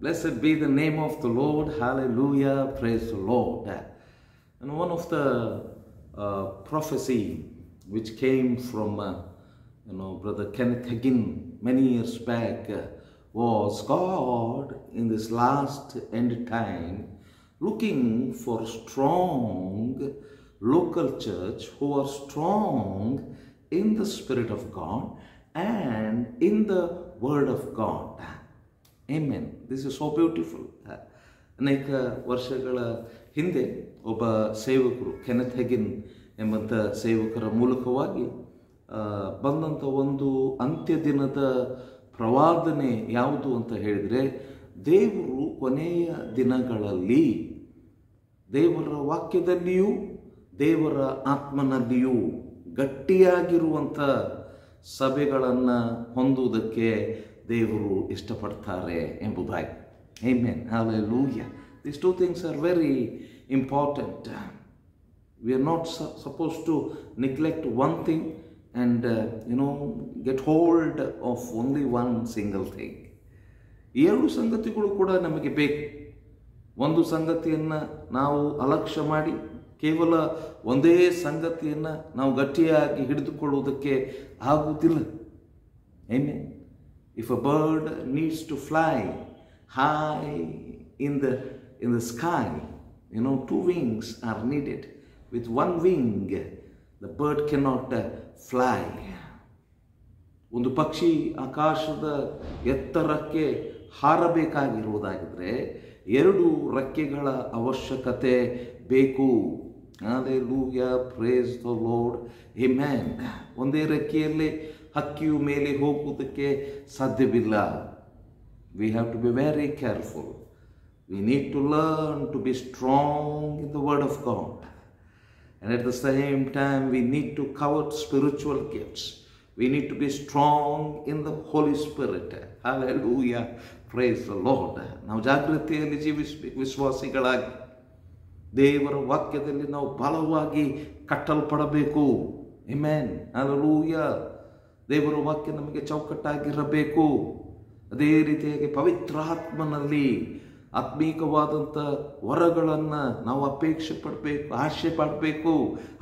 Blessed be the name of the Lord. Hallelujah. Praise the Lord. And one of the prophecy which came from, Brother Kenneth Hagin many years back was God in this last end time looking for strong local church who are strong in the Spirit of God and in the Word of God. Amen. This is so beautiful. ಅನೇಕ ವರ್ಷಗಳ ಹಿಂದೆ ಒಬ್ಬ ಸೇವಕರು Kenneth ಹೆಗಿನ್ ಎಂಬಂಥ ಸೇವಕರ ಮೂಲಕವಾಗಿ ಬಂದಂಥ ಒಂದು ಅಂತ್ಯ ದಿನದ ಪ್ರವಾದನೆ ಯಾವುದು ಅಂತ ಹೇಳಿದರೆ, ದೇವರು ಕೊನೆಯ ದಿನಗಳಲ್ಲಿ ದೇವರ ವಾಕ್ಯದಲ್ಲಿಯೂ ದೇವರ ಆತ್ಮನಲ್ಲಿಯೂ ಗಟ್ಟಿಯಾಗಿರುವಂಥ ಸಭೆಗಳನ್ನು ಹೊಂದುವುದಕ್ಕೆ ದೇವರು ಇಷ್ಟಪಡ್ತಾರೆ ಎಂಬುದಾಗಿ. Amen. Hallelujah. These two things are very important. We are not supposed to neglect one thing and get hold of only one single thing. ಎರಡು ಸಂಗತಿಗಳು ಕೂಡ ನಮಗೆ ಬೇಕು. ಒಂದು ಸಂಗತಿಯನ್ನು ನಾವು ಅಲಕ್ಷ್ಯ ಮಾಡಿ ಕೇವಲ ಒಂದೇ ಸಂಗತಿಯನ್ನು ನಾವು ಗಟ್ಟಿಯಾಗಿ ಹಿಡಿದುಕೊಳ್ಳುವುದಕ್ಕೆ ಆಗುವುದಿಲ್ಲ. Amen. If a bird needs to fly high in the sky, two wings are needed. With one wing, the bird cannot fly. ಒಂದು ಪಕ್ಷಿ ಆಕಾಶದ ಎತ್ತರಕ್ಕೆ ಹಾರಬೇಕಾಗಿರುವುದಾಗಿದ್ರೆ ಎರಡು ರೆಕ್ಕೆಗಳ ಅವಶ್ಯಕತೆ ಬೇಕು. Hallelujah, praise the Lord. Amen. ಒಂದೇ ರೆಕ್ಕೆಯಲ್ಲಿ ಹಕ್ಕಿಯು ಮೇಲೆ ಹೋಗುವುದಕ್ಕೆ ಸಾಧ್ಯವಿಲ್ಲ. We have to be very careful. We need to learn to be strong in the Word of God. And at the same time, we need to covet spiritual gifts. We need to be strong in the Holy Spirit. Hallelujah. Praise the Lord. ನಾವು ಜಾಗೃತಿಯಲ್ಲಿ ಜೀವಿಸಬೇಕು. ವಿಶ್ವಾಸಿಗಳಾಗಿ ದೇವರ ವಾಕ್ಯದಲ್ಲಿ ನಾವು ಬಲವಾಗಿ ಕಟ್ಟಲ್ಪಡಬೇಕು. Amen. Hallelujah. ದೇವರ ವಾಕ್ಯ ನಮಗೆ ಚೌಕಟ್ಟಾಗಿರಬೇಕು. ಅದೇ ರೀತಿಯಾಗಿ ಪವಿತ್ರಾತ್ಮನಲ್ಲಿ ಆತ್ಮೀಕವಾದಂಥ ವರಗಳನ್ನು ನಾವು ಅಪೇಕ್ಷೆ ಪಡಬೇಕು, ಆಶೆ ಪಡಬೇಕು.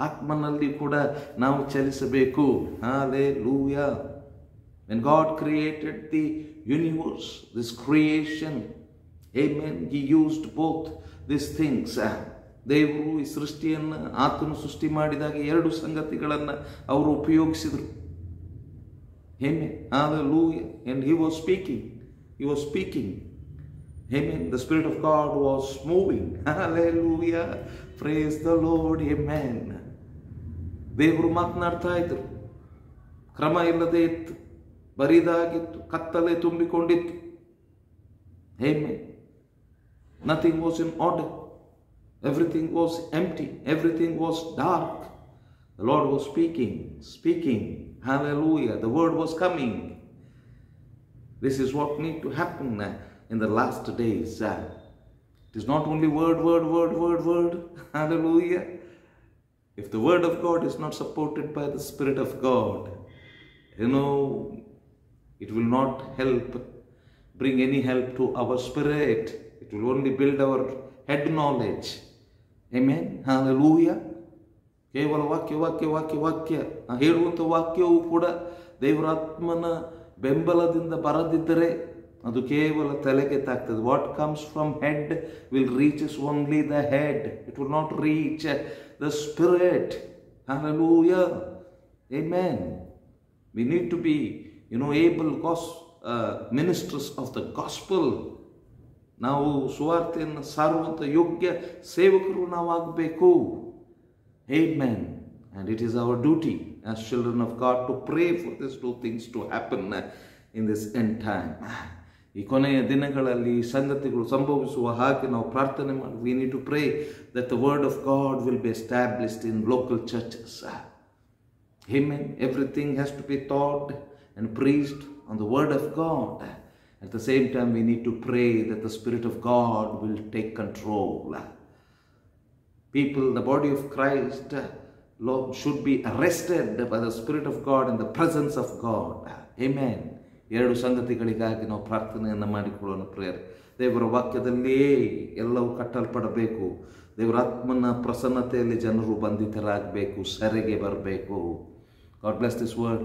ಆತ್ಮನಲ್ಲಿ ಕೂಡ ನಾವು ಚಲಿಸಬೇಕು. Hallelujah. When God created the universe, this creation, amen, He used both these things. ದೇವರು ಈ ಸೃಷ್ಟಿಯನ್ನು ಆತನು ಸೃಷ್ಟಿ ಮಾಡಿದಾಗ ಎರಡು ಸಂಗತಿಗಳನ್ನು ಅವರು ಉಪಯೋಗಿಸಿದರು. Amen. Hallelujah. And He was speaking. He was speaking. Amen. The Spirit of God was moving. Hallelujah. Praise the Lord. Amen. ದೇವರು ಮಾತನಾಡ್ತಾ ಇದ್ರು. ಕ್ರಮ ಇಲ್ಲದೆ ಇತ್ತು, ಬರಿದಾಗಿತ್ತು, ಕತ್ತಲೆ ತುಂಬಿಕೊಂಡಿತ್ತು. Amen. Nothing was in order. Everything was empty. Everything was dark. The Lord was speaking. Hallelujah. The word was coming. This is what needs to happen in the last days. It is not only word. Hallelujah. If the word of God is not supported by the Spirit of God, it will not bring any help to our spirit. It will only build our head knowledge. Amen. Hallelujah. ಕೇವಲ ವಾಕ್ಯ ಹೇಳುವಂಥ ವಾಕ್ಯವು ಕೂಡ ದೇವರಾತ್ಮನ ಬೆಂಬಲದಿಂದ ಬರದಿದ್ದರೆ ಅದು ಕೇವಲ ತಲೆಗೆ ತಾಗ್ತದೆ. What comes from head will reaches only the head. It will not reach the spirit. Hallelujah. Amen. We need to be able ministers of the gospel. ನಾವು ಸುವಾರ್ತೆಯನ್ನು ಸಾರುವಂಥ ಯೋಗ್ಯ ಸೇವಕರು ನಾವಾಗಬೇಕು. Amen. And it is our duty as children of God to pray for these two things to happen in this end time. ಈ ಕೊನೆಯ ದಿನಗಳಲ್ಲಿ ಸಂಗತಿಗಳು ಸಂಭವಿಸುವ ಹಾಗೆ ನಾವು ಪ್ರಾರ್ಥನೆ ಮಾಡಿ. We need to pray that the word of God will be established in local churches. Amen. Everything has to be taught and preached on the word of God. At the same time, we need to pray that the Spirit of God will take control. People, the body of Christ, should be arrested by the Spirit of God in the presence of God. Amen. 2 ಸಂಗತಿಗಳಿಗಾಗಿ ನಾವು ಪ್ರಾರ್ಥನೆಯನ್ನು ಮಾಡಿಕೊಳ್ಳೋಣ prayer. ದೇವರ ವಾಕ್ಯದಲ್ಲಿಯೇ ಎಲ್ಲವೂ ಕಟ್ಟಲ್ಪಡಬೇಕು. ದೇವರ ಆತ್ಮನ ಪ್ರಸನ್ನತೆಯಲ್ಲಿ ಜನರು ಬಂಧಿತರಾಗಬೇಕು, ಸೆರೆಗೆ ಬರಬೇಕು. God bless this word.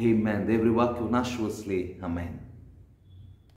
Amen. ದೇವರ ವಾಕ್ಯವನ್ನು ಆಶೀರ್ವದಿಸಲಿ. ಆಮೆನ್.